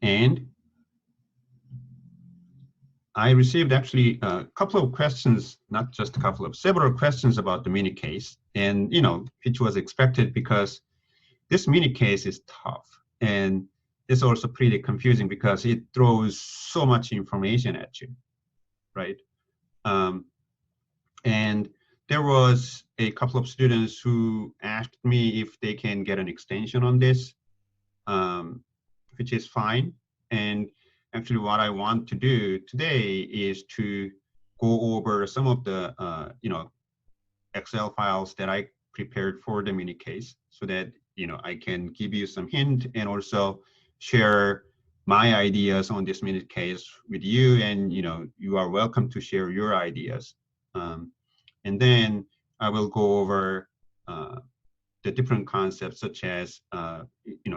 And I received actually a couple of questions, not just a couple of, several questions about the mini case, and which was expected because this mini case is tough, and it's also pretty confusing because it throws so much information at you, right? And there was a couple of students who asked me if they can get an extension on this, which is fine. And actually what I want to do today is to go over some of the Excel files that I prepared for the mini case so that I can give you some hint and also share my ideas on this mini case with you, and you are welcome to share your ideas. And then I will go over the different concepts such as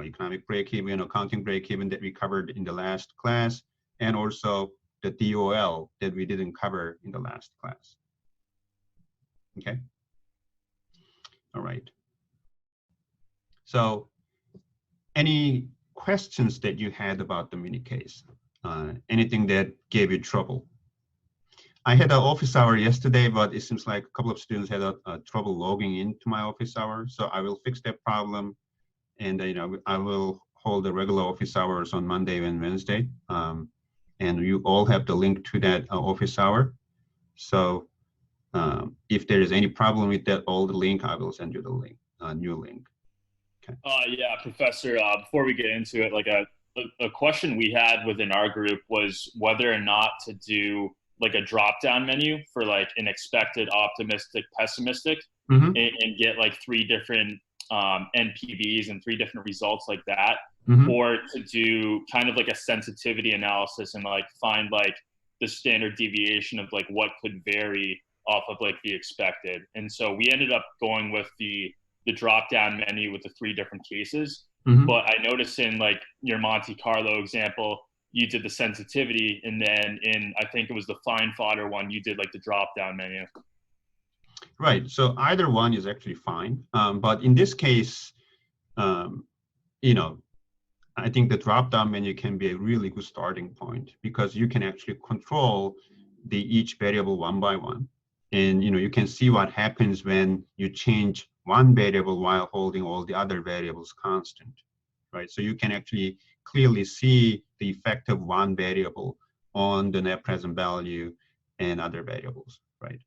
economic break-even, accounting break-even that we covered in the last class, and also the DOL that we didn't cover in the last class. Okay. All right. So any questions that you had about the mini case? Anything that gave you trouble? I had an office hour yesterday, but it seems like a couple of students had a trouble logging into my office hour. So I will fix that problem, and I will hold the regular office hours on Monday and Wednesday. And you all have the link to that office hour. So if there is any problem with that old link, I will send you the link, new link. Okay. Yeah, Professor. Before we get into it, like a question we had within our group was whether or not to do like a drop-down menu for like an expected, optimistic, pessimistic, and get like 3 different NPVs and 3 different results like that, or to do kind of like a sensitivity analysis and like find like the standard deviation of like what could vary off of like the expected. And so we ended up going with the drop-down menu with the 3 different cases. But I noticed in like your Monte Carlo example, you did the sensitivity, and then in, I think it was the fine fodder one, you did like the drop-down menu. Right, so either one is actually fine. But in this case, I think the drop-down menu can be a really good starting point because you can actually control each variable one by one. And you can see what happens when you change one variable while holding all the other variables constant, right? So you can actually clearly see the effect of one variable on the net present value and other variables, right?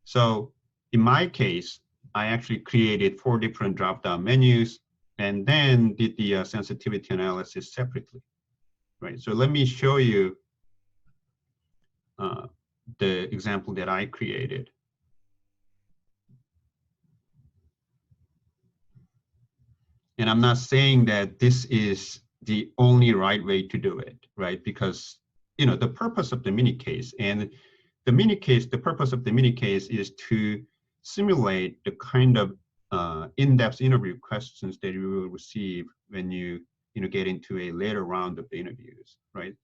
So in my case, I actually created 4 different drop-down menus and then did the sensitivity analysis separately, right? So let me show you the example that I created. And I'm not saying that this is the only right way to do it, right? Because, the purpose of the mini case and the purpose of the mini case is to simulate the kind of in-depth interview questions that you will receive when you get into a later round of the interviews, right?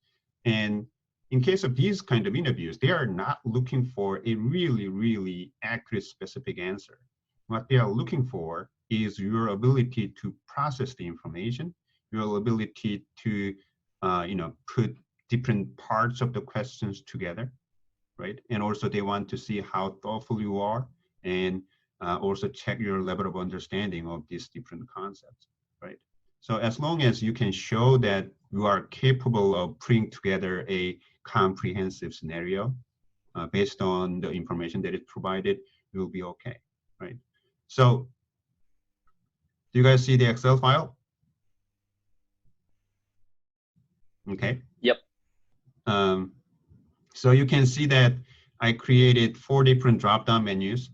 And in case of these kind of interviews, they are not looking for a really, really accurate, specific answer. What they are looking for is your ability to process the information, your ability to, put different parts of the questions together, right? And also they want to see how thoughtful you are, and also check your level of understanding of these different concepts, right? So as long as you can show that you are capable of putting together a comprehensive scenario based on the information that is provided, you'll be okay, right? So do you guys see the Excel file? Okay. Yep. So you can see that I created 4 different drop-down menus,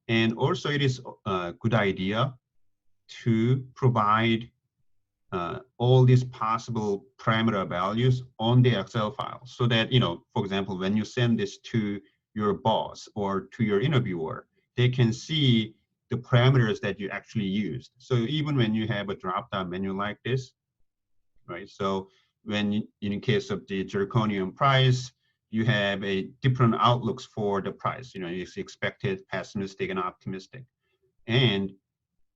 and also it is a good idea to provide all these possible parameter values on the Excel file so that, for example, when you send this to your boss or to your interviewer, they can see the parameters that you actually used. So even when you have a drop-down menu like this, right? So when, in case of the zirconium price, you have a different outlooks for the price. It's expected, pessimistic, and optimistic. And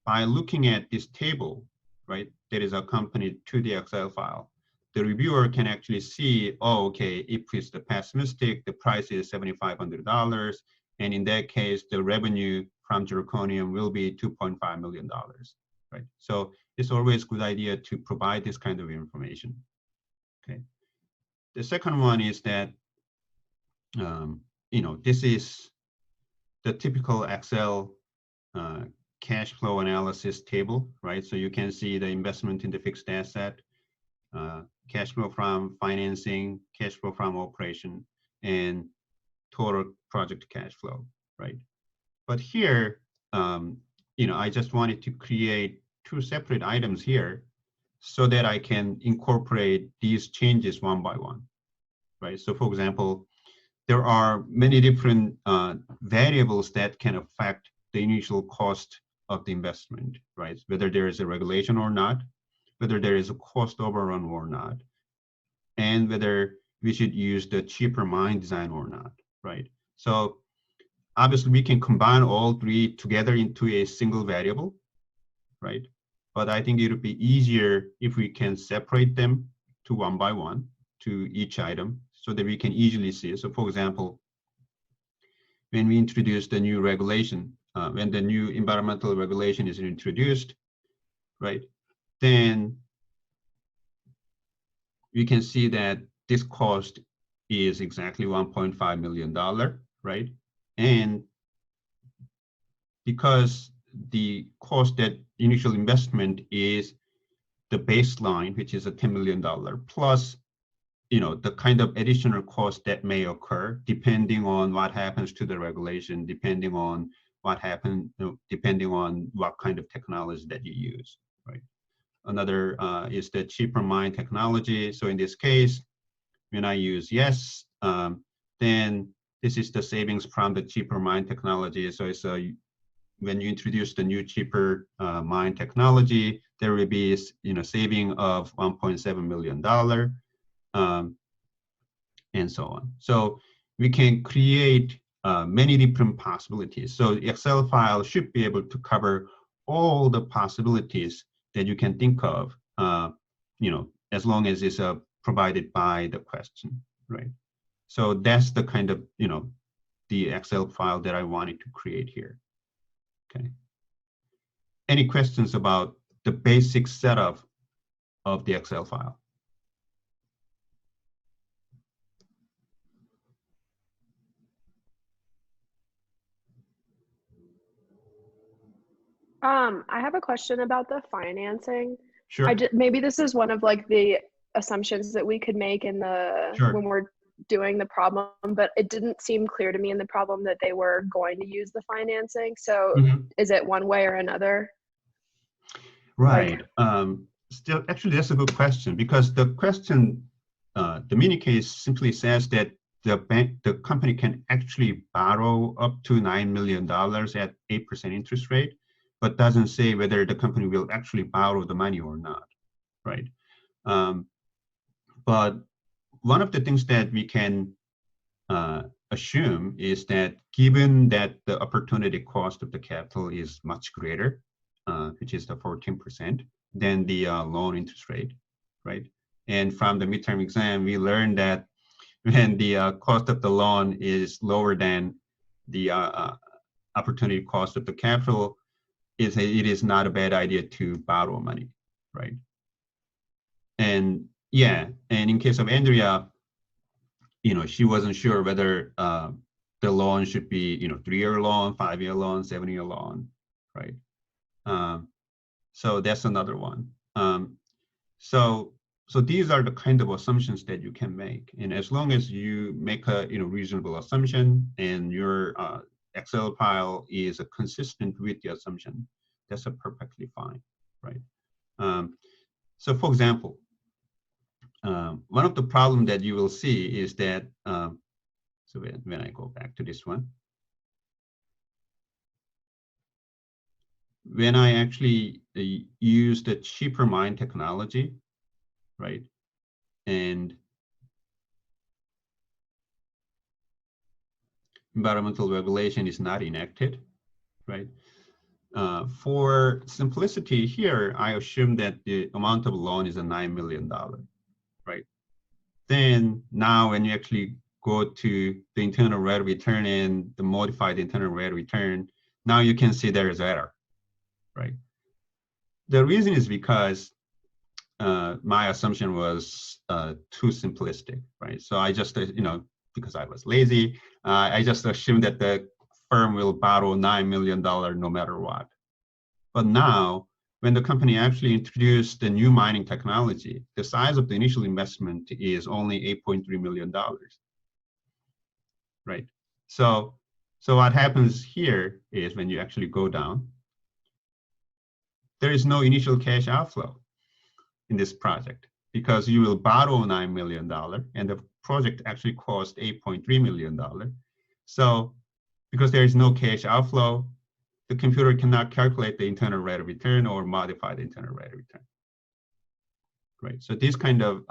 by looking at this table, right, that is accompanied to the Excel file. The reviewer can actually see, oh, okay, if it's the pessimistic, the price is $7,500. And in that case, the revenue from zirconium will be $2.5 million, right? So it's always a good idea to provide this kind of information, okay? The second one is that, this is the typical Excel cash flow analysis table, right? So you can see the investment in the fixed asset, cash flow from financing, cash flow from operation, and total project cash flow, right? But here, I just wanted to create two separate items here so that I can incorporate these changes one by one, right? So for example, there are many different variables that can affect the initial cost of the investment, right? Whether there is a regulation or not, whether there is a cost overrun or not, and whether we should use the cheaper mine design or not, right? So obviously we can combine all three together into a single variable, right? But I think it would be easier if we can separate them to one by one to each item so that we can easily see. So for example, when we introduce the new regulation, when the new environmental regulation is introduced, right, then we can see that this cost is exactly $1.5 million, right? And because the cost that initial investment is the baseline, which is a $10 million plus, the kind of additional cost that may occur depending on what happens to the regulation, depending on what happens, depending on what kind of technology that you use, right? Another is the cheaper mine technology. So in this case, when I use yes, then this is the savings from the cheaper mine technology. So it's when you introduce the new cheaper mine technology, there will be saving of $1.7 million, and so on. So we can create many different possibilities. So the Excel file should be able to cover all the possibilities that you can think of, as long as it's provided by the question, right? So that's the kind of, the Excel file that I wanted to create here, okay? Any questions about the basic setup of the Excel file? I have a question about the financing. Sure. Maybe this is one of like the assumptions that we could make in Sure. when we're doing the problem, but it didn't seem clear to me in the problem that they were going to use the financing. So is it one way or another? Right. Still, actually, that's a good question because the question, the mini case simply says that the company can actually borrow up to $9 million at 8% interest rate, but doesn't say whether the company will actually borrow the money or not, right? But one of the things that we can assume is that given that the opportunity cost of the capital is much greater, which is the 14%, than the loan interest rate, right? And from the midterm exam, we learned that when the cost of the loan is lower than the opportunity cost of the capital, it is not a bad idea to borrow money, right? And yeah, and in case of Andrea, she wasn't sure whether the loan should be, 3-year loan, 5-year loan, 7-year loan, right? So that's another one. So these are the kind of assumptions that you can make, and as long as you make a reasonable assumption and your Excel file is consistent with the assumption, that's perfectly fine, right? So for example, one of the problems that you will see is that, so when I go back to this one, when I actually use the cheaper mine technology, right, and environmental regulation is not enacted, right, For simplicity here, I assume that the amount of loan is a $9 million, right? Then now when you actually go to the internal rate of return and the modified internal rate of return, now you can see there is error, right? The reason is because my assumption was too simplistic, right? So I just, because I was lazy, I just assumed that the firm will borrow $9 million no matter what. But now, when the company actually introduced the new mining technology, the size of the initial investment is only $8.3 million, right? So what happens here is when you actually go down, there is no initial cash outflow in this project because you will borrow $9 million and the project actually cost $8.3 million. So because there is no cash outflow, the computer cannot calculate the internal rate of return or modify the internal rate of return, right? So these kind of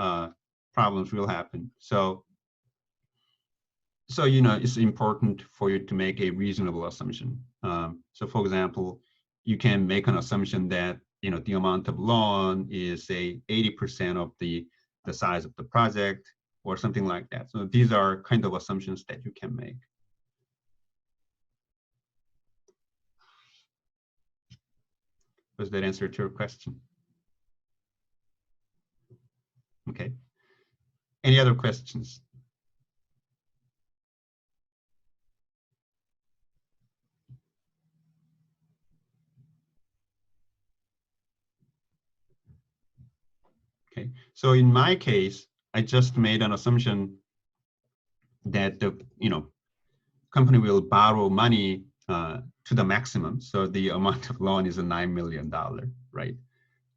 problems will happen. So it's important for you to make a reasonable assumption. So for example, you can make an assumption that the amount of loan is say 80% of the size of the project or something like that. So these are kind of assumptions that you can make. Does that answer to your question? Okay. Any other questions? Okay. So in my case, I just made an assumption that the company will borrow money to the maximum. So the amount of loan is a $9 million, right?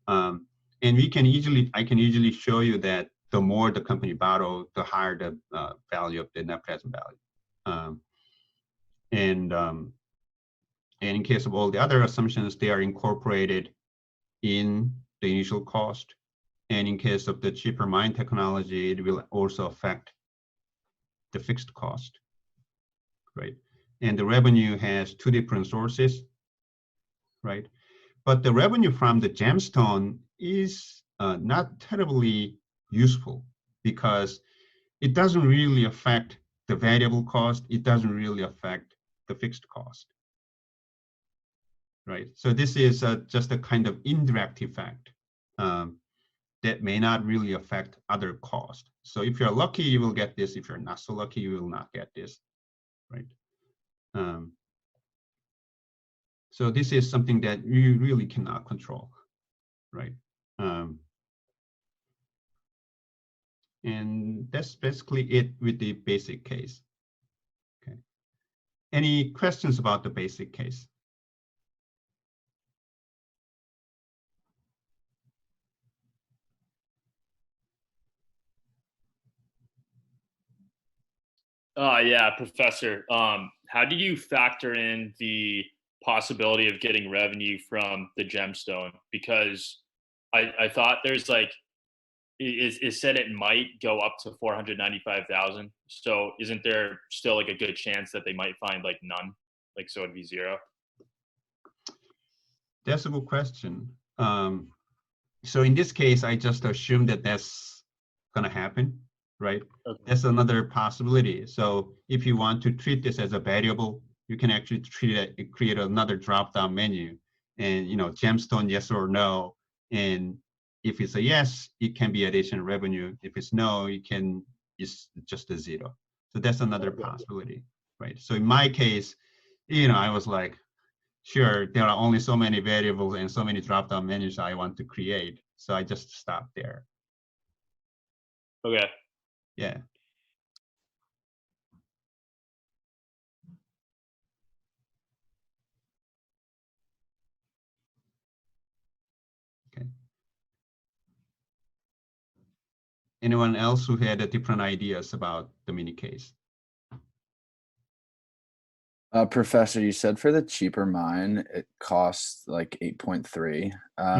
And I can easily show you that the more the company borrow, the higher the value of the net present value. And in case of all the other assumptions, they are incorporated in the initial cost. And in case of the cheaper mine technology, it will also affect the fixed cost, right? And the revenue has two different sources, right? But the revenue from the gemstone is not terribly useful because it doesn't really affect the variable cost. It doesn't really affect the fixed cost, right? So this is just a kind of indirect effect that may not really affect other costs. So if you're lucky, you will get this. If you're not so lucky, you will not get this, right? So this is something that you really cannot control, right? And that's basically it with the basic case. Okay. Any questions about the basic case? Yeah, Professor. How do you factor in the possibility of getting revenue from the gemstone? Because I thought there's like it said it might go up to 495,000. So isn't there still like a good chance that they might find like none? Like so it'd be zero. That's a good question. So in this case, I just assume that that's gonna happen, right? Okay. That's another possibility. So if you want to treat this as a variable, you can actually create another drop-down menu, and gemstone yes or no, and if it's a yes, it can be additional revenue. If it's no, it's just a zero. So that's another possibility, right? So in my case, I was like, sure, there are only so many variables and so many drop-down menus I want to create. So I just stopped there. Okay. Yeah. Okay. Anyone else who had different ideas about the mini case? Professor, you said for the cheaper mine, it costs like 8.3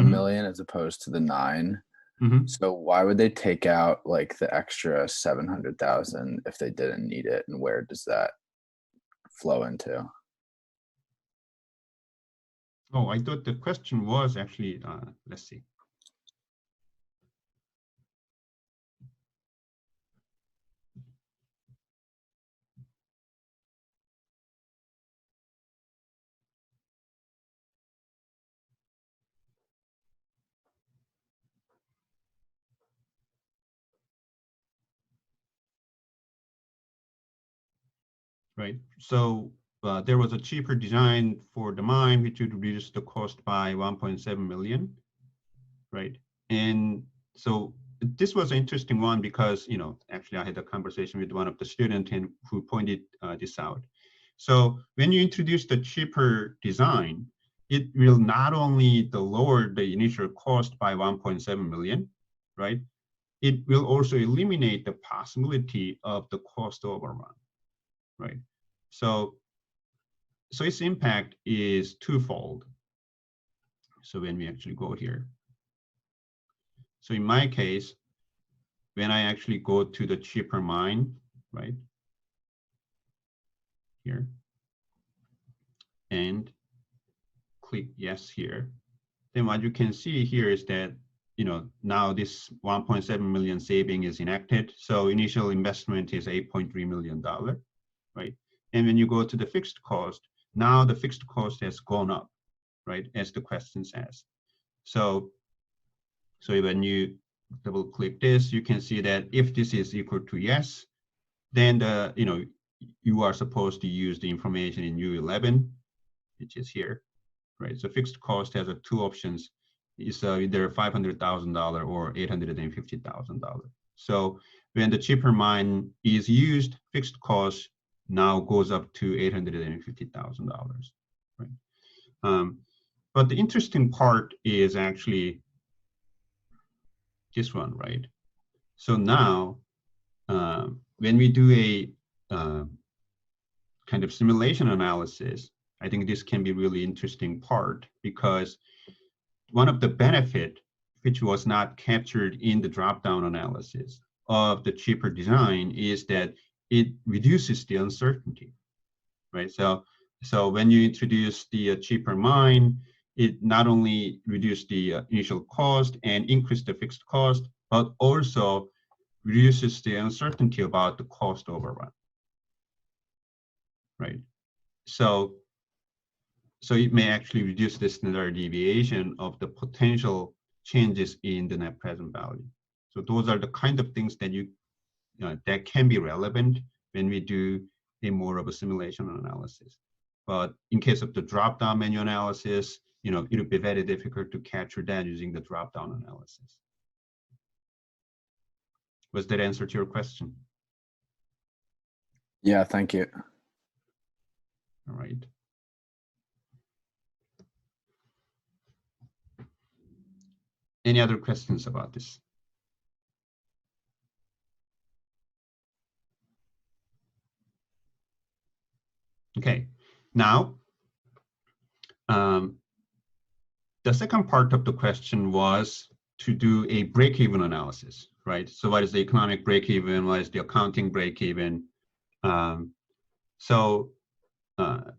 million as opposed to the 9. So why would they take out like the extra 700,000 if they didn't need it, and where does that flow into? Oh, I thought the question was actually, let's see. Right. So there was a cheaper design for the mine, which would reduce the cost by 1.7 million. Right. And so this was an interesting one because, you know, actually I had a conversation with one of the students and who pointed this out. So when you introduce the cheaper design, it will not only lower the initial cost by 1.7 million, right? It will also eliminate the possibility of the cost overrun, right? So its impact is twofold. So when we actually go here, so in my case, when I actually go to the cheaper mine, right, here, and click yes here, then what you can see here is that, you know, now this 1.7 million saving is enacted. So initial investment is $8.3 million, right? And when you go to the fixed cost, now the fixed cost has gone up, right, as the question says. So when you double click this, you can see that if this is equal to yes, then you are supposed to use the information in U11, which is here, right? So fixed cost has two options. It's either $500,000 or $850,000. So when the cheaper mine is used, fixed cost now goes up to $850,000, right? But the interesting part is actually this one, right? So now, when we do a kind of simulation analysis, I think this can be really interesting part, because one of the benefit which was not captured in the drop-down analysis of the cheaper design is that it reduces the uncertainty, right? So when you introduce the cheaper mine, it not only reduces the initial cost and increase the fixed cost, but also reduces the uncertainty about the cost overrun, right? So it may actually reduce the standard deviation of the potential changes in the net present value. So those are the kind of things that that can be relevant when we do a more of a simulation analysis. But in case of the drop-down menu analysis, it would be very difficult to capture that using the drop-down analysis. Was that answer to your question? Yeah, thank you. All right. Any other questions about this? Okay, now the second part of the question was to do a break-even analysis, right? So what is the economic break-even? What is the accounting break-even? So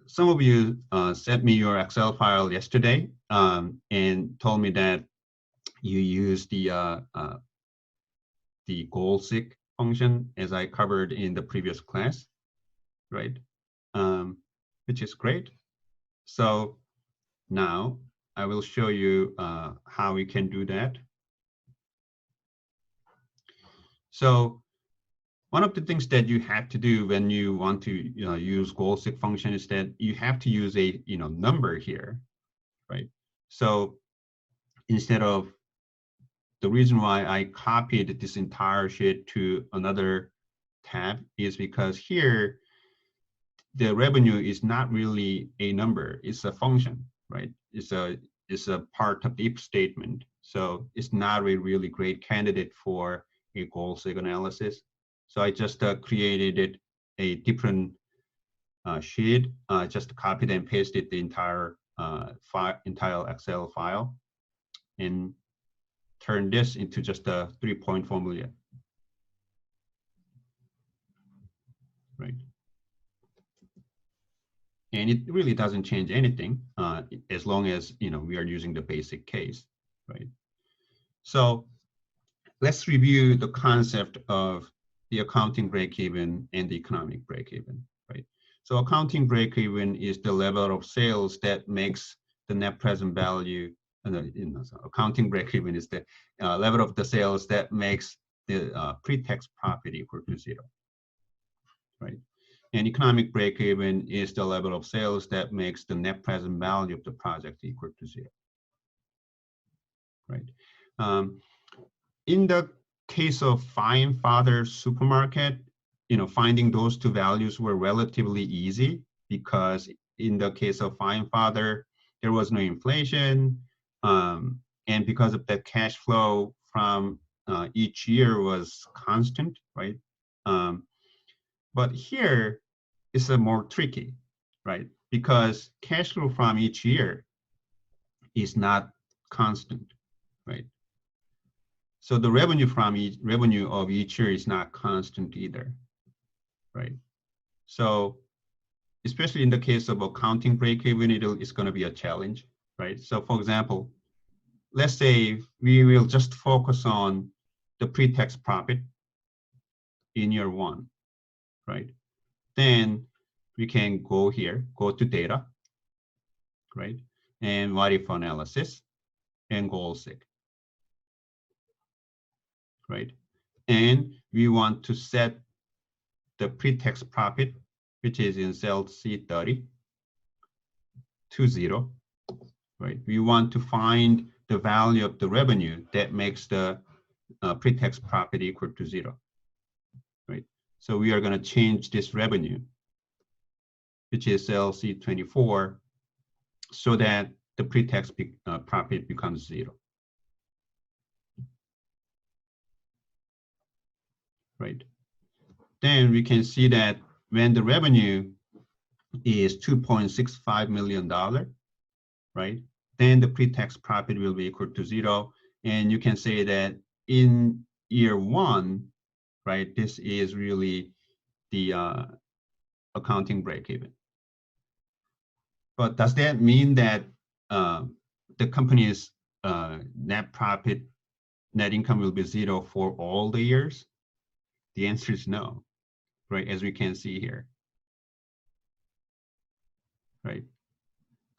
some of you sent me your Excel file yesterday and told me that you use the goal-seek function, as I covered in the previous class, right? Which is great. So now I will show you how we can do that. So one of the things that you have to do when you want to use goal-seek function is that you have to use a number here, right? So instead of, the reason why I copied this entire sheet to another tab is because here the revenue is not really a number, it's a function, right? It's a part of the if statement. So it's not a really great candidate for a goal-seek analysis. So I just created a different sheet, just copied and pasted the entire entire Excel file, and turn this into just a 3-point formula, right? And it really doesn't change anything as long as we are using the basic case, right? So let's review the concept of the accounting break-even and the economic break-even, right? So accounting break-even is the level of sales that makes the net present value. Accounting break-even is the level of the sales that makes the pre-tax profit equal to 0, right? And economic break-even is the level of sales that makes the net present value of the project equal to 0, right? In the case of Fine Father Supermarket, finding those two values were relatively easy because in the case of Fine Father, there was no inflation, and because of the cash flow from each year was constant, right? But here it's a more tricky, right? Because cash flow from each year is not constant, right? So the revenue of each year is not constant either, right? So especially in the case of accounting break-even, it's going to be a challenge, right? So for example, let's say we will just focus on the pre-tax profit in year 1, right? Then we can go here, go to data, right? And what if analysis and goal seek, right? And we want to set the pre-tax profit, which is in cell C30, to 0, right? We want to find the value of the revenue that makes the pre-tax profit equal to 0, right? So we are going to change this revenue, which is cell C24, so that the pre-tax profit becomes 0, right? Then we can see that when the revenue is $2.65 million, right? Then the pre-tax profit will be equal to 0. And you can say that in year 1, right, this is really the accounting break-even. But does that mean that the company's net profit, net income will be 0 for all the years? The answer is no, right, as we can see here, right?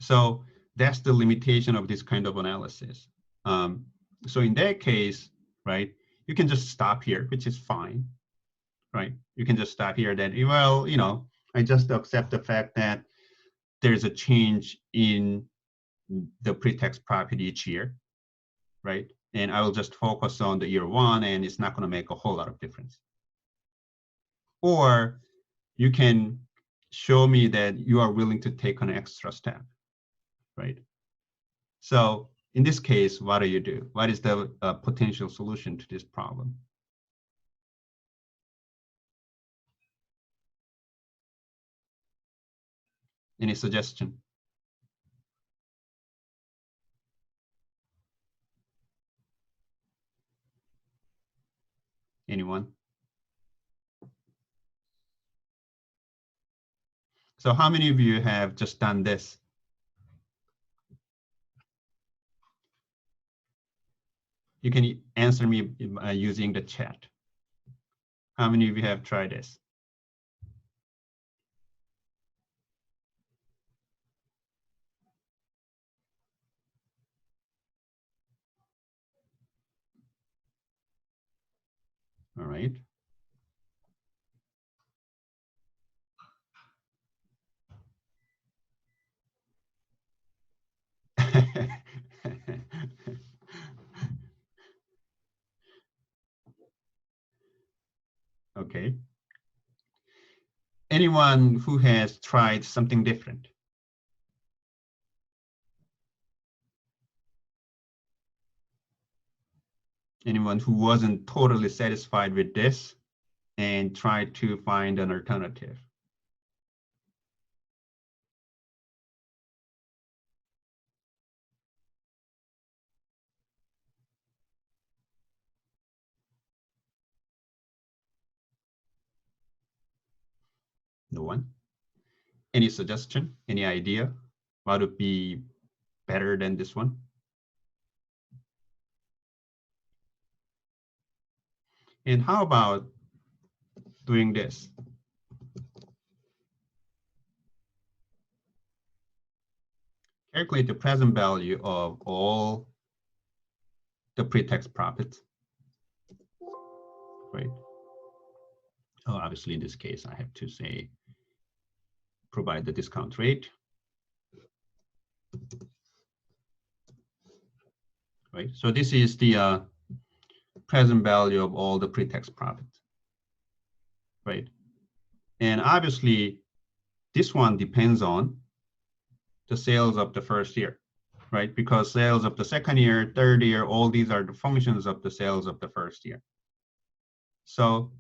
So that's the limitation of this kind of analysis. So in that case, right, you can just stop here, which is fine, right? You can just stop here that, well, I just accept the fact that there's a change in the pre-tax profit each year, right? And I will just focus on the year 1, and it's not going to make a whole lot of difference. Or you can show me that you are willing to take an extra step, right? So in this case, what do you do? What is the potential solution to this problem? Any suggestion? Anyone? So how many of you have just done this? You can answer me using the chat. How many of you have tried this? All right. Okay. Anyone who has tried something different? Anyone who wasn't totally satisfied with this and tried to find an alternative? No one? Any suggestion, any idea? What would be better than this one? And how about doing this? Calculate the present value of all the pre-tax profits, right? Oh, obviously in this case, I have to say, provide the discount rate, right? So this is the present value of all the pre-tax profits, right? And obviously, this one depends on the sales of the first year, right? Because sales of the second year, third year, all these are the functions of the sales of the first year. So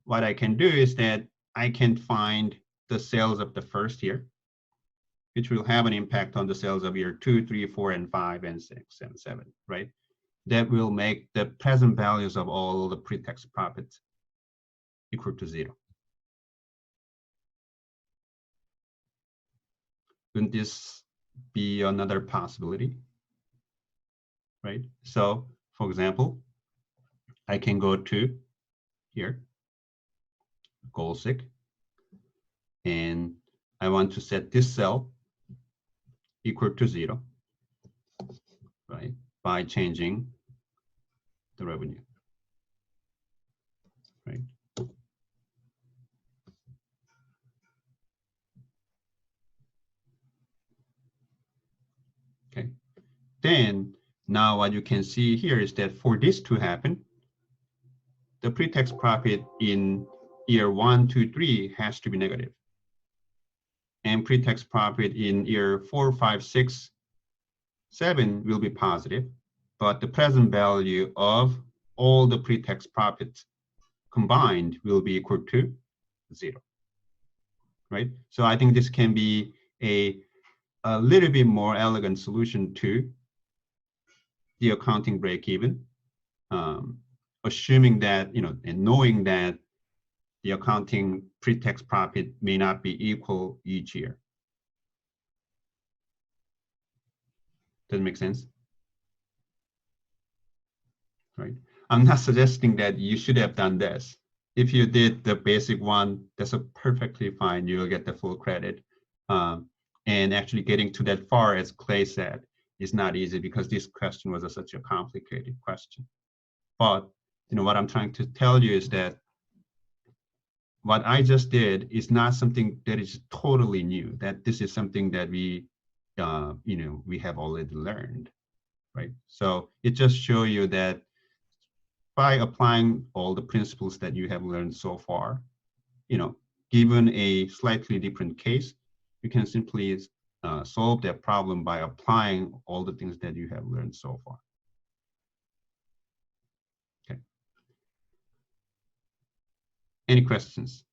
what I can do is that I can find the sales of the first year, which will have an impact on the sales of year 2, 3, 4, and 5, and 6, and 7, right? That will make the present values of all the pre-tax profits equal to 0. Wouldn't this be another possibility, right? So, for example, I can go to here, goal SIG, and I want to set this cell equal to 0, right? By changing the revenue, right? Okay. Then now what you can see here is that for this to happen, the pre-tax profit in year 1, 2, 3 has to be negative. And pre-tax profit in year 4, 5, 6, 7 will be positive, but the present value of all the pre-tax profits combined will be equal to 0, right? So I think this can be a little bit more elegant solution to the accounting break-even, assuming that, and knowing that the accounting pre-tax profit may not be equal each year. Does it make sense? Right. I'm not suggesting that you should have done this. If you did the basic one, that's perfectly fine. You'll get the full credit. And actually getting to that far, as Clay said, is not easy because this question was such a complicated question. But what I'm trying to tell you is that what I just did is not something that is totally new. That this is something that we have already learned, right? So it just shows you that by applying all the principles that you have learned so far, given a slightly different case, you can simply solve that problem by applying all the things that you have learned so far. Okay. Any questions?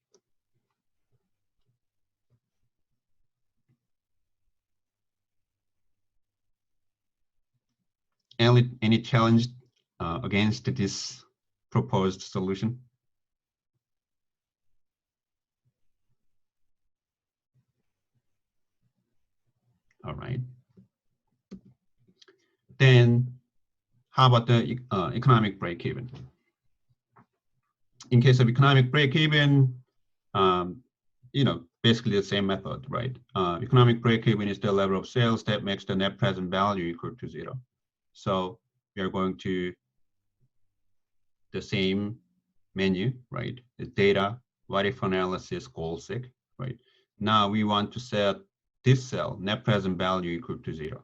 Any challenge against this proposed solution? All right. Then how about the economic break-even? In case of economic break-even, basically the same method, right? Economic break-even is the level of sales that makes the net present value equal to 0. So we are going to the same menu, right? The data, what if analysis, goal SIG, right? Now we want to set this cell, net present value equal to 0,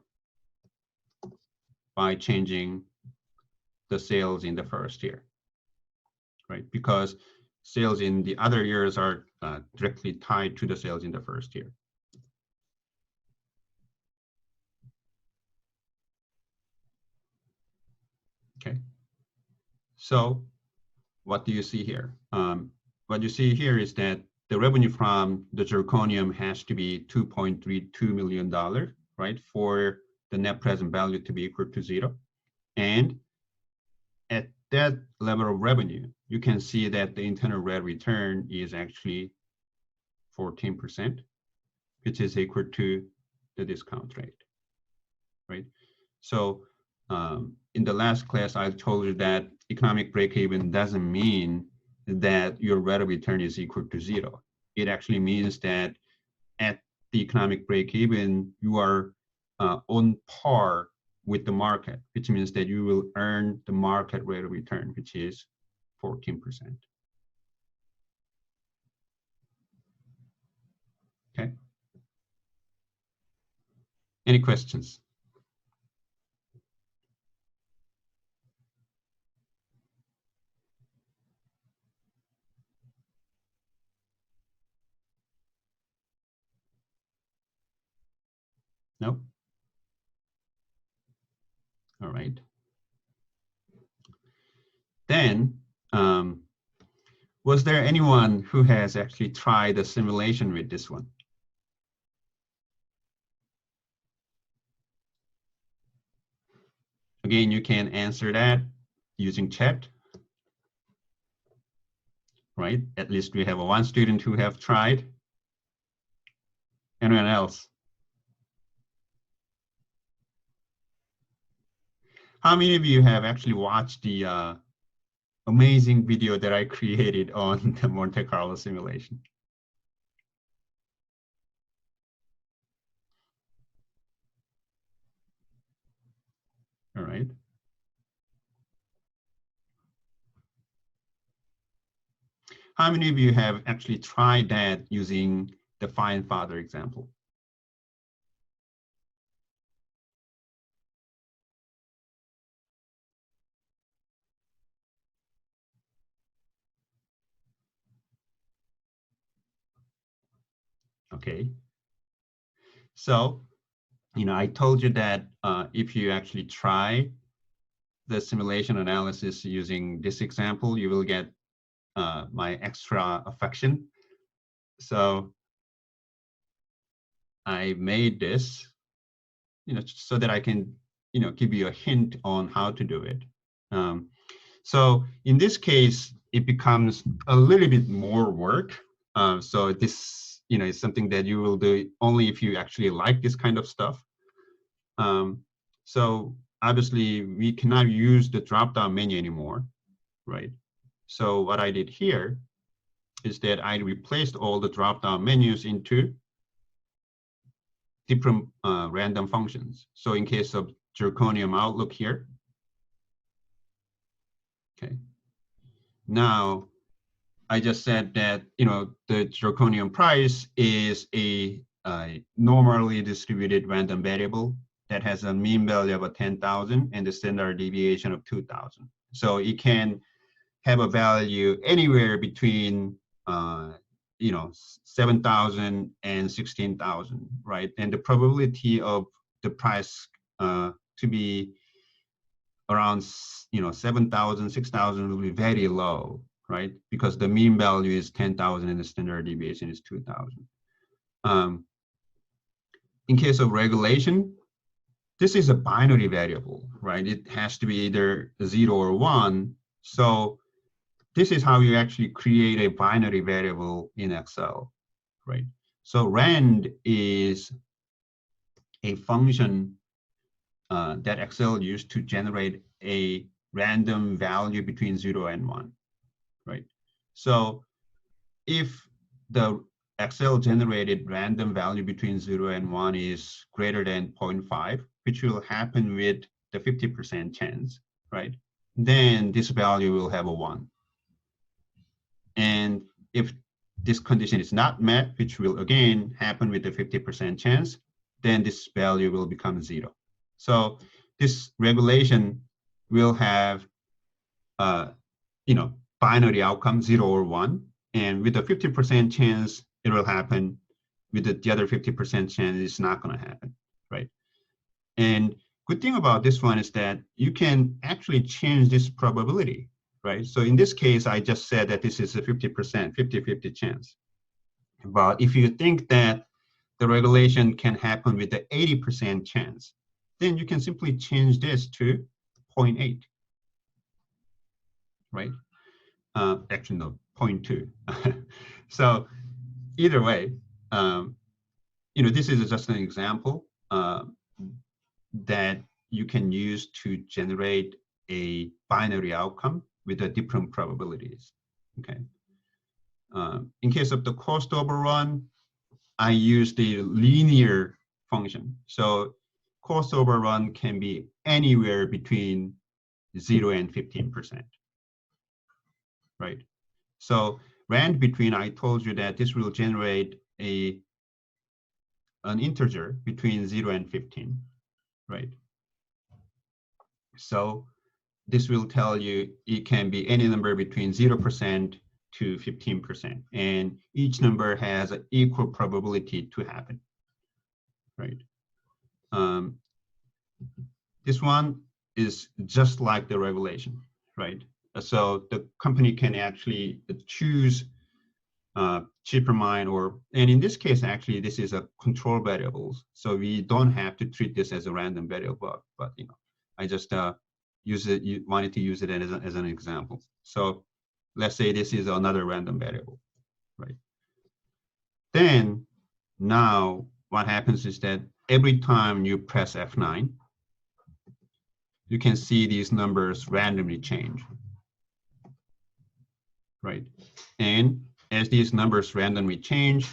by changing the sales in the first year, right? Because sales in the other years are directly tied to the sales in the first year. Okay. So what do you see here? What you see here is that the revenue from the zirconium has to be $2.32 million, right, for the net present value to be equal to 0. And at that level of revenue, you can see that the internal rate of return is actually 14%, which is equal to the discount rate, right? So in the last class, I told you that economic break-even doesn't mean that your rate of return is equal to 0. It actually means that at the economic break-even, you are on par with the market, which means that you will earn the market rate of return, which is 14%. Okay. Any questions? No? All right. Then, was there anyone who has actually tried a simulation with this one? Again, you can answer that using chat, right? At least we have one student who have tried. Anyone else? How many of you have actually watched the amazing video that I created on the Monte Carlo simulation? All right. How many of you have actually tried that using the find father example? Okay. So, I told you that if you actually try the simulation analysis using this example, you will get my extra affection. So I made this, so that I can, give you a hint on how to do it. So in this case, it becomes a little bit more work. So this, is something that you will do only if you actually like this kind of stuff. So obviously, we cannot use the drop-down menu anymore, right? So what I did here is that I replaced all the drop-down menus into different random functions. So in case of zirconium outlook here, okay. Now, I just said that, the zirconium price is a normally distributed random variable that has a mean value of 10,000 and the standard deviation of 2,000. So it can have a value anywhere between 7,000 and 16,000, right? And the probability of the price to be around 7,000, 6,000 will be very low, right? Because the mean value is 10,000 and the standard deviation is 2,000. In case of regulation, this is a binary variable, right? It has to be either 0 or 1. So this is how you actually create a binary variable in Excel, right? So rand is a function that Excel used to generate a random value between 0 and 1, right? So if the Excel generated random value between 0 and 1 is greater than 0.5, which will happen with the 50% chance, right? Then this value will have a 1. And if this condition is not met, which will again happen with the 50% chance, then this value will become 0. So this regulation will have, binary outcome 0 or 1. And with a 50% chance, it will happen. With the other 50% chance, it's not going to happen, right? And good thing about this one is that you can actually change this probability, right? So in this case, I just said that this is a 50%, 50-50 chance. But if you think that the regulation can happen with the 80% chance, then you can simply change this to 0.8, right? Actually, no, 0.2. So either way, this is just an example that you can use to generate a binary outcome with the different probabilities. Okay. In case of the cost overrun, I use the linear function. So cost overrun can be anywhere between 0 and 15%, right? So rand between, I told you that this will generate an integer between 0 and 15, right? So this will tell you it can be any number between 0% to 15%, and each number has an equal probability to happen, right? This one is just like the regulation, right? So the company can actually choose cheaper mine, and in this case, actually, this is a control variables. So we don't have to treat this as a random variable, but I just wanted to use it as an example. So let's say this is another random variable, right? Then now what happens is that every time you press F9, you can see these numbers randomly change, right? And as these numbers randomly change,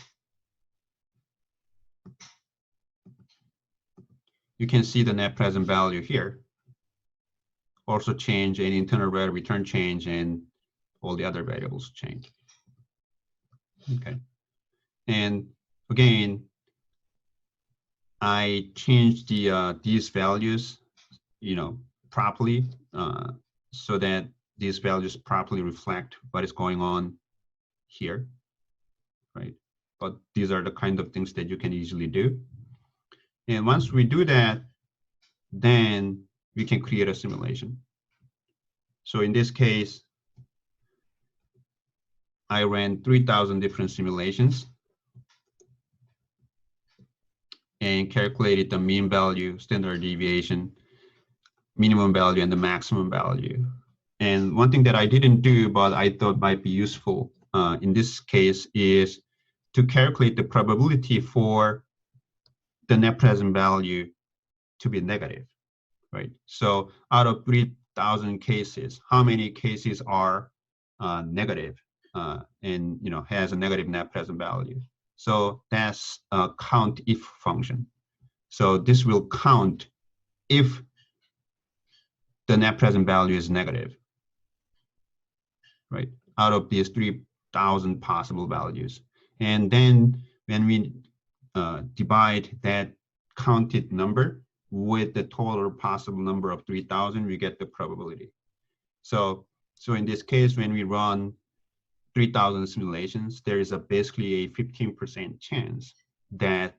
you can see the net present value here also change, and internal rate of return change, and all the other variables change. Okay. And again, I changed these values, properly, so that these values properly reflect what is going on here, right? But these are the kind of things that you can easily do. And once we do that, then we can create a simulation. So in this case, I ran 3,000 different simulations and calculated the mean value, standard deviation, minimum value, and the maximum value. And one thing that I didn't do, but I thought might be useful in this case, is to calculate the probability for the net present value to be negative, right? So out of 3,000 cases, how many cases are negative and has a negative net present value? So that's a count if function. So this will count if the net present value is negative, right? Out of these 3,000 possible values. And then when we divide that counted number with the total possible number of 3,000, we get the probability. So in this case, when we run 3,000 simulations, there is basically a 15% chance that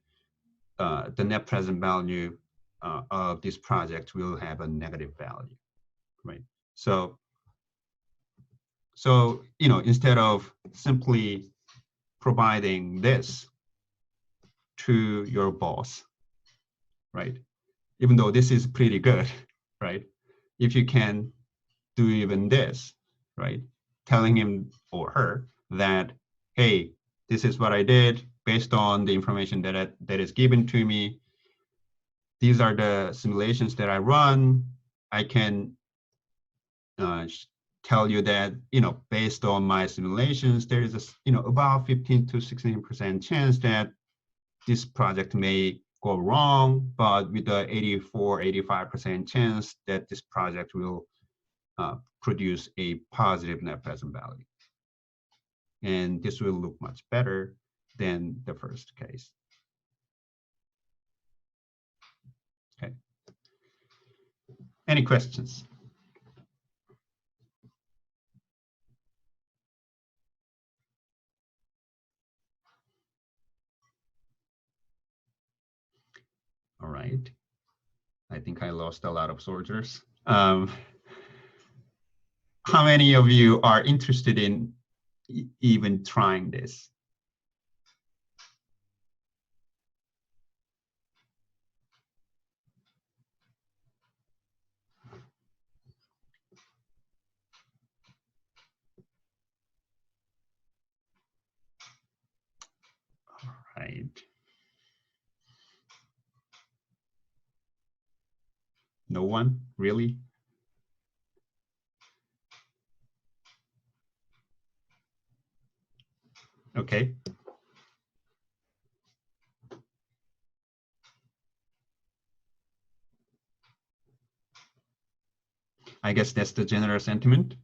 the net present value of this project will have a negative value, right? So instead of simply providing this to your boss, right? Even though this is pretty good, right? If you can do even this, right? Telling him or her that, hey, this is what I did based on the information that is given to me. These are the simulations that I run. I can tell you that, based on my simulations, there is about 15 to 16% chance that this project may go wrong, but with the 85% chance that this project will produce a positive net present value. And this will look much better than the first case. Okay. Any questions? All right. I think I lost a lot of soldiers. How many of you are interested in even trying this? All right. No one, really? Okay. I guess that's the general sentiment.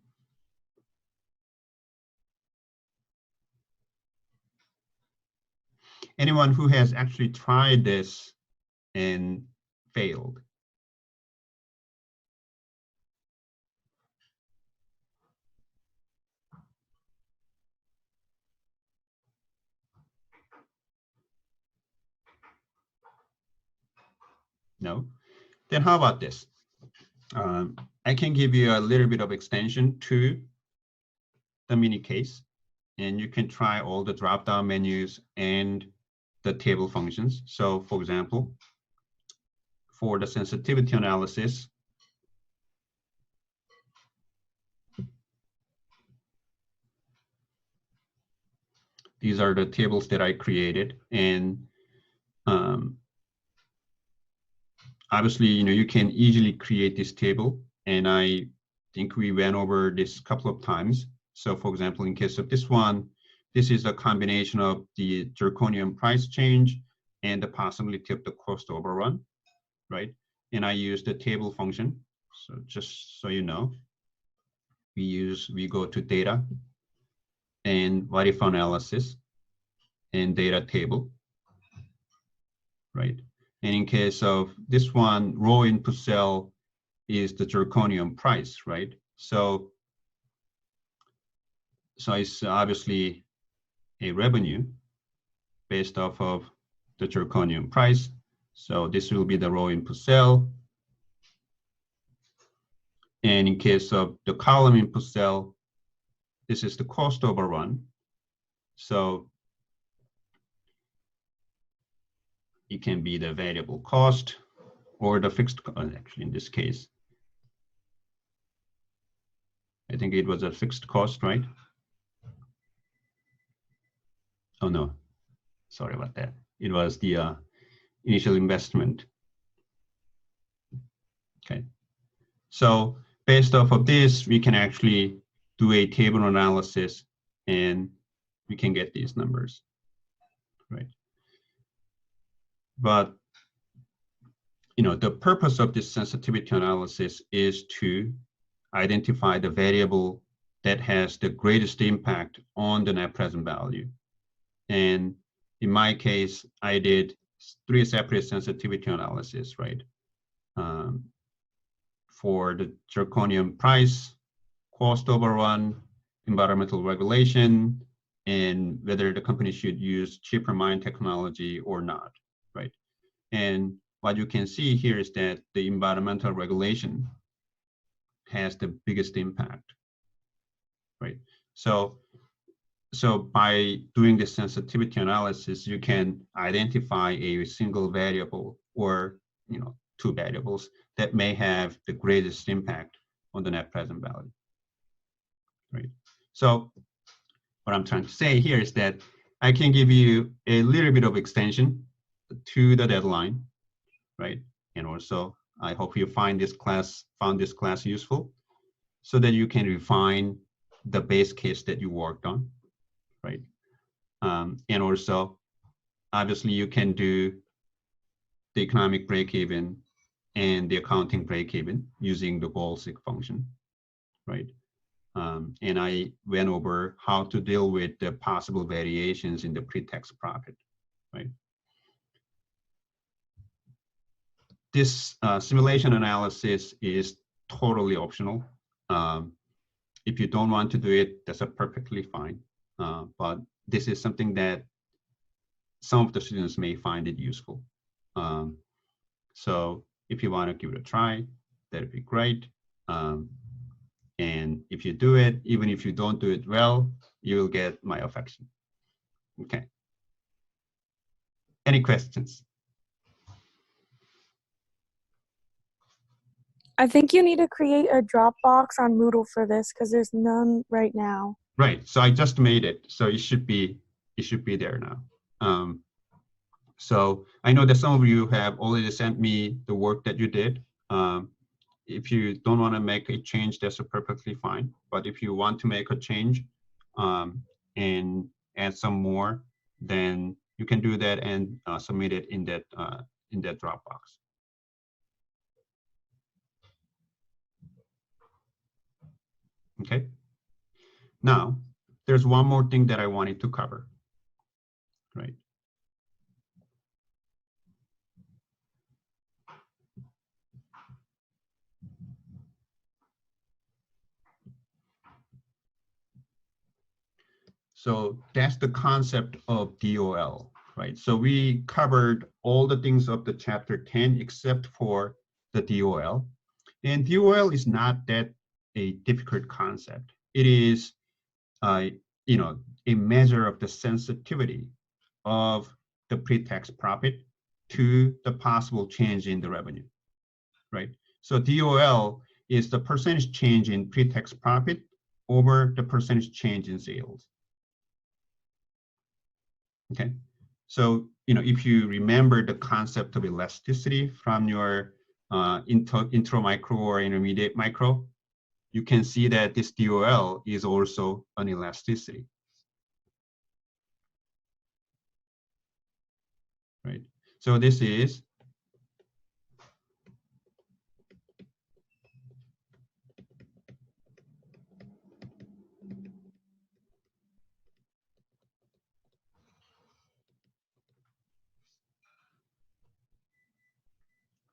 Anyone who has actually tried this and failed? No? Then how about this? I can give you a little bit of extension to the mini case, and you can try all the drop-down menus and the table functions. So for example, for the sensitivity analysis, these are the tables that I created, and obviously, you can easily create this table, and I think we went over this a couple of times. So for example, in case of this one, this is a combination of the zirconium price change and the possibility of the cost overrun, right? And I use the table function. So just so you know, we go to data and what if analysis and data table, right? And in case of this one, raw input cell is the zirconium price, right? So it's obviously a revenue based off of the zirconium price. So this will be the raw input cell. And in case of the column input cell, this is the cost overrun. So it can be the variable cost or the fixed cost, actually in this case. I think it was a fixed cost, right? Oh no, sorry about that. It was the initial investment. Okay, so based off of this, we can actually do a table analysis and we can get these numbers, right? But the purpose of this sensitivity analysis is to identify the variable that has the greatest impact on the net present value. And in my case, I did 3 separate sensitivity analysis, right? For the zirconium price, cost overrun, environmental regulation, and whether the company should use cheaper mine technology or not, right? And what you can see here is that the environmental regulation has the biggest impact, right? So by doing this sensitivity analysis, you can identify a single variable or 2 variables that may have the greatest impact on the net present value, right? So what I'm trying to say here is that I can give you a little bit of extension to the deadline, right? And also, I hope you found this class useful so that you can refine the base case that you worked on, right? And also, obviously, you can do the economic break-even and the accounting break-even using the goal-seek function, right? And I went over how to deal with the possible variations in the pre-tax profit, right? This simulation analysis is totally optional. If you don't want to do it, that's perfectly fine. But this is something that some of the students may find it useful. So if you want to give it a try, that'd be great. And if you do it, even if you don't do it well, you will get my affection. Okay. Any questions? I think you need to create a Dropbox on Moodle for this because there's none right now. Right. So I just made it. So it should be there now. So I know that some of you have already sent me the work that you did. if you don't want to make a change, that's perfectly fine. But if you want to make a change and add some more, then you can do that and submit it in that Dropbox. Okay. Now, there's one more thing that I wanted to cover, right? So that's the concept of DOL, right? So we covered all the things of the chapter 10 except for the DOL. And DOL is not that a difficult concept. It is, you know, a measure of the sensitivity of the pre-tax profit to the possible change in the revenue, right? So DOL is the percentage change in pre-tax profit over the percentage change in sales. Okay, so if you remember the concept of elasticity from your intro micro or intermediate micro, you can see that this DOL is also an elasticity, right? So this is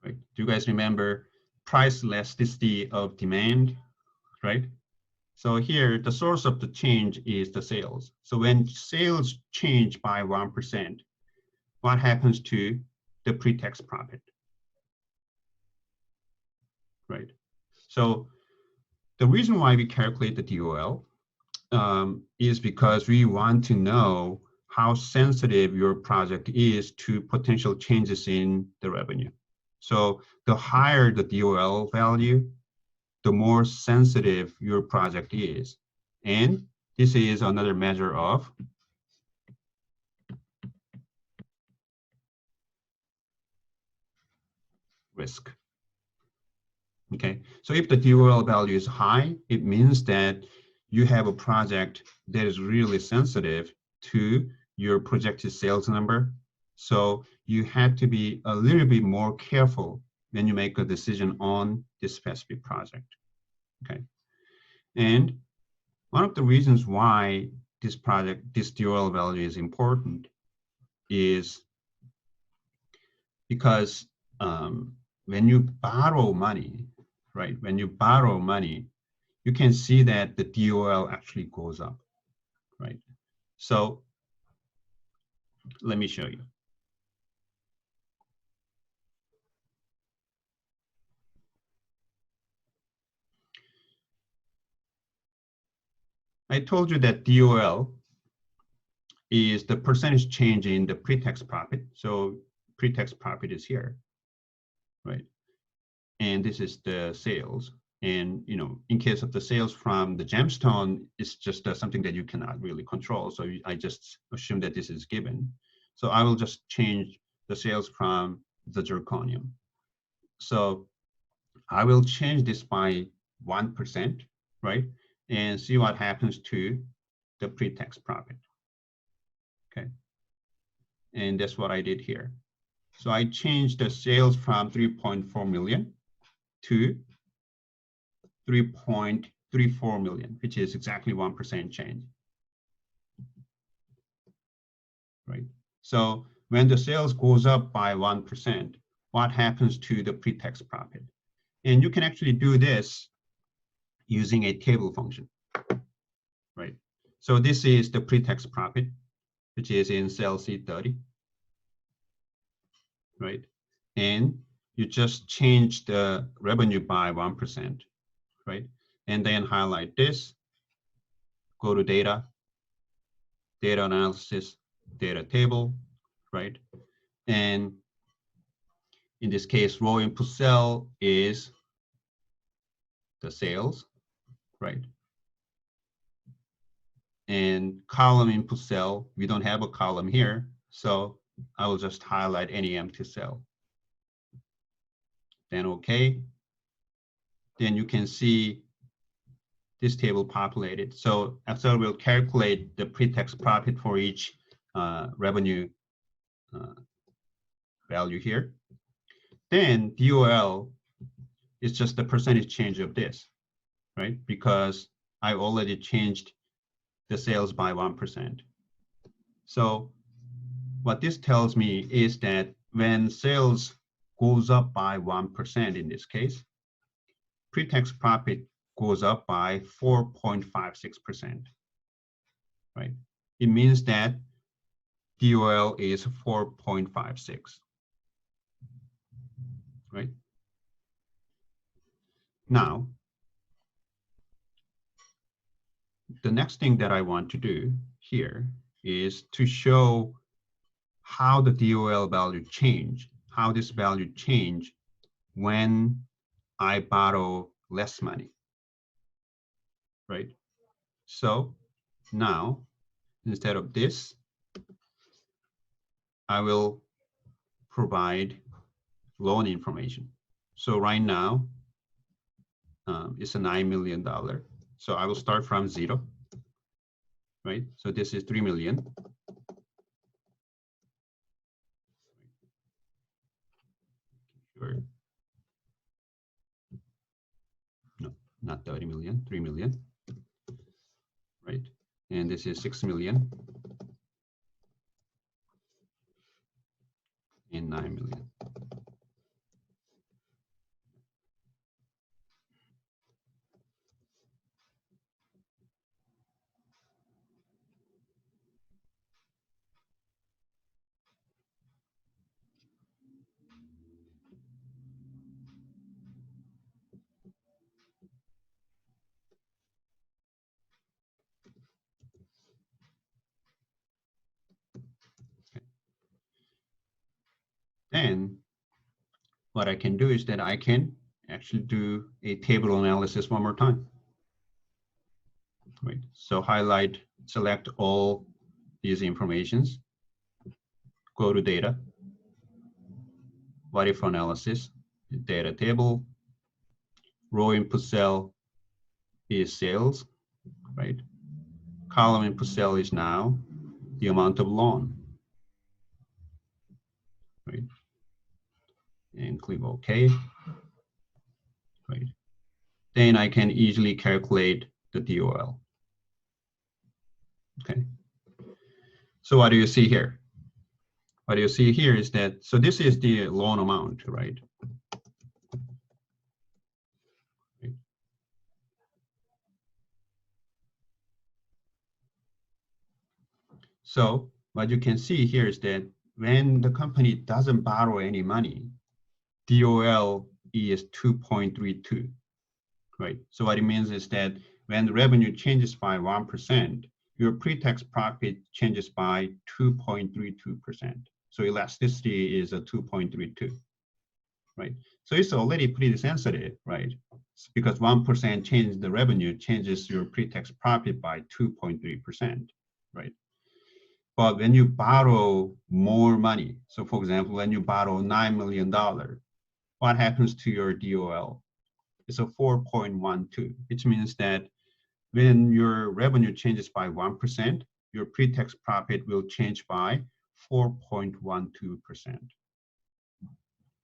right. Do you guys remember price elasticity of demand, right? So here, the source of the change is the sales. So when sales change by 1%, what happens to the pre-tax profit, right? So the reason why we calculate the DOL is because we want to know how sensitive your project is to potential changes in the revenue. So the higher the DOL value, the more sensitive your project is. And this is another measure of risk. Okay, so if the DOL value is high, it means that you have a project that is really sensitive to your projected sales number. So you have to be a little bit more careful when you make a decision on this specific project. Okay, and one of the reasons why this DOL value is important is because when you borrow money, right? When you borrow money, you can see that the DOL actually goes up, right? So let me show you. I told you that DOL is the percentage change in the pre-tax profit. So pre-tax profit is here, right? And this is the sales. And in case of the sales from the gemstone, it's just something that you cannot really control. So I just assume that this is given. So I will just change the sales from the zirconium. So I will change this by 1%, right? And see what happens to the pre-tax profit. Okay. And that's what I did here. So I changed the sales from 3.4 million to 3.34 million, which is exactly 1% change, right? So when the sales goes up by 1%, what happens to the pre-tax profit? And you can actually do this using a table function, right? So this is the pre-tax profit, which is in cell C30, right? And you just change the revenue by 1%, right? And then highlight this, go to data, data analysis, data table, right? And in this case, row input cell is the sales, right? And column input cell, we don't have a column here, so I will just highlight any empty cell. Then OK. then you can see this table populated. So Excel will calculate the pre-tax profit for each revenue value here. Then DOL is just the percentage change of this, right? Because I already changed the sales by 1%. So what this tells me is that when sales goes up by 1% in this case, pre-tax profit goes up by 4.56%, right? It means that DOL is 4.56, right? Now, the next thing that I want to do here is to show how the DOL value change, how this value change when I borrow less money, right? So now, instead of this, I will provide loan information. So right now, it's a $9 million. So I will start from 0, right? So this is 3 million. Sure. No, not 30 million, 3 million, right? And this is 6 million and 9 million. Then what I can do is that I can actually do a table analysis one more time. Right. So highlight, select all these informations, go to data, what if analysis, data table, row input cell is sales, right? Column input cell is now the amount of loan, right? And click OK, right? Then I can easily calculate the DOL. Okay. So what do you see here? What you see here is that, so this is the loan amount, right? So what you can see here is that when the company doesn't borrow any money, DOL is 2.32, right? So what it means is that when the revenue changes by 1%, your pre-tax profit changes by 2.32%. So elasticity is a 2.32, right? So it's already pretty sensitive, right? Because 1% change the revenue changes your pre-tax profit by 2.3%, right? But when you borrow more money, so for example, when you borrow $9 million, what happens to your DOL? It's a 4.12, which means that when your revenue changes by 1%, your pre-tax profit will change by 4.12%,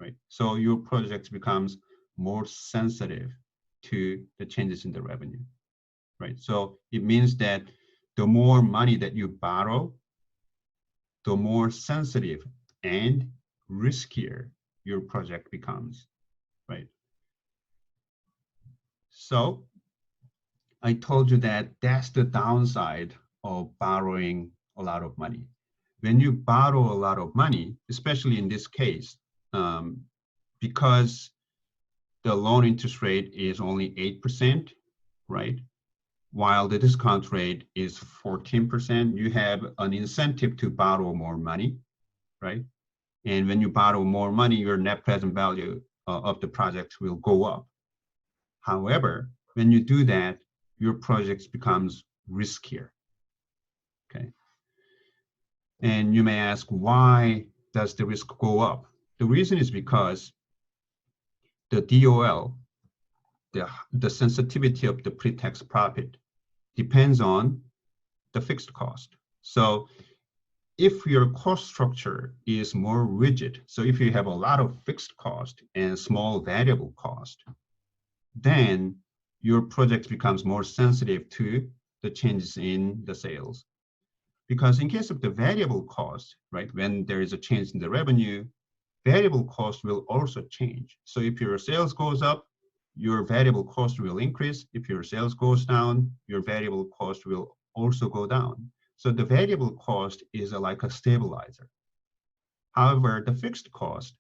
right? So your project becomes more sensitive to the changes in the revenue, right? So it means that the more money that you borrow, the more sensitive and riskier your project becomes, right? So I told you that that's the downside of borrowing a lot of money. When you borrow a lot of money, especially in this case, because the loan interest rate is only 8%, right? While the discount rate is 14%, you have an incentive to borrow more money, right? And when you borrow more money, your net present value of the project will go up. However, when you do that, your project becomes riskier, okay? And you may ask, why does the risk go up? The reason is because the DOL the sensitivity of the pre-tax profit depends on the fixed cost. So if your cost structure is more rigid, so if you have a lot of fixed cost and small variable cost, then your project becomes more sensitive to the changes in the sales. Because in case of the variable cost, right, when there is a change in the revenue, variable cost will also change. So if your sales goes up, your variable cost will increase. If your sales goes down, your variable cost will also go down. So the variable cost is like a stabilizer. However, the fixed cost,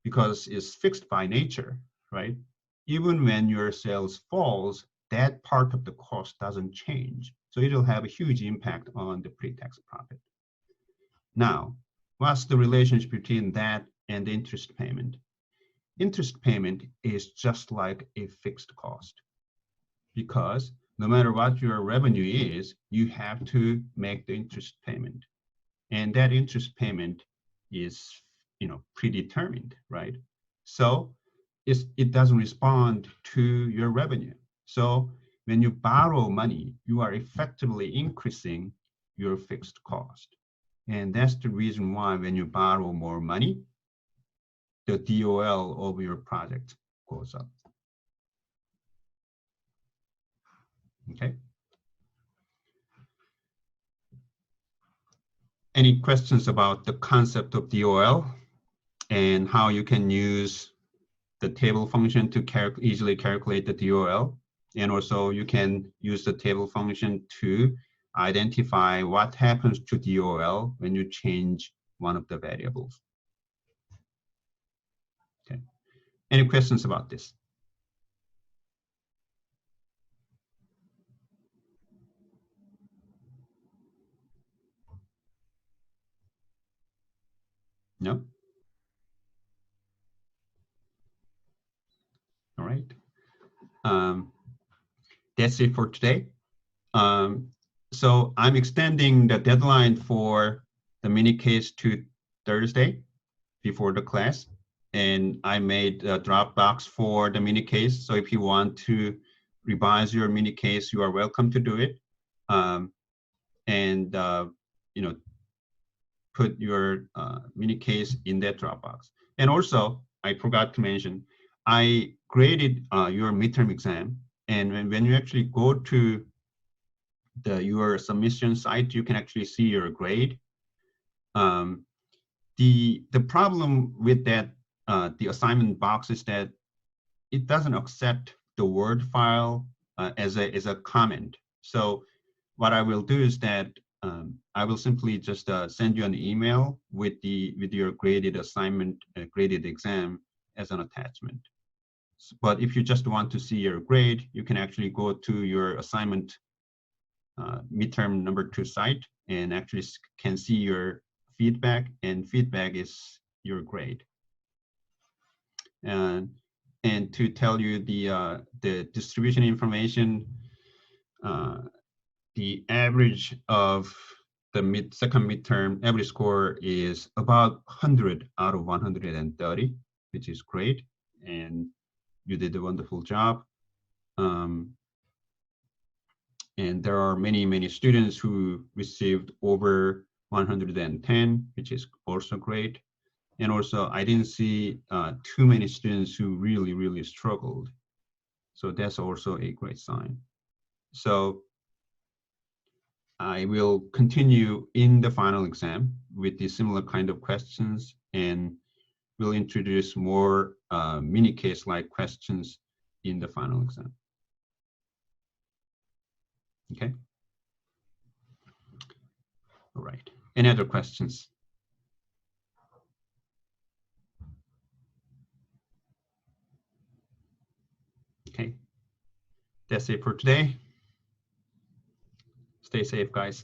because it's fixed by nature, right? Even when your sales falls, that part of the cost doesn't change. So it'll have a huge impact on the pre-tax profit. Now, what's the relationship between that and the interest payment? Interest payment is just like a fixed cost, because no matter what your revenue is, you have to make the interest payment. And that interest payment is, predetermined, right? So it doesn't respond to your revenue. So when you borrow money, you are effectively increasing your fixed cost. And that's the reason why when you borrow more money, the DOL of your project goes up. Okay. Any questions about the concept of DOL and how you can use the table function to easily calculate the DOL? And also you can use the table function to identify what happens to DOL when you change one of the variables. Okay. Any questions about this? No? All right. That's it for today. So I'm extending the deadline for the mini case to Thursday before the class. And I made a Dropbox for the mini case. So if you want to revise your mini case, you are welcome to do it. Put your mini case in that Dropbox. And also, I forgot to mention, I graded your midterm exam. And when you actually go to your submission site, you can actually see your grade. The problem with that, the assignment box, is that it doesn't accept the Word file as a comment. So what I will do is that I will simply just send you an email with your graded assignment, graded exam as an attachment. But if you just want to see your grade, you can actually go to your assignment midterm number 2 site and actually can see your feedback, and feedback is your grade. And to tell you the distribution information, the average of the second midterm average score is about 100 out of 130, which is great, and you did a wonderful job. And there are many students who received over 110, which is also great. And also, I didn't see too many students who really struggled. So that's also a great sign. So I will continue in the final exam with the similar kind of questions, and we'll introduce more mini case-like questions in the final exam. Okay. All right. Any other questions? Okay. That's it for today. Stay safe, guys.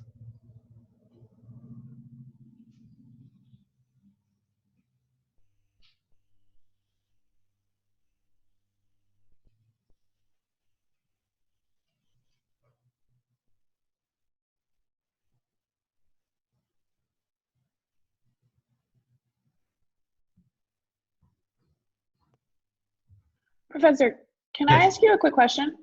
Professor, Can Yes. I ask you a quick question?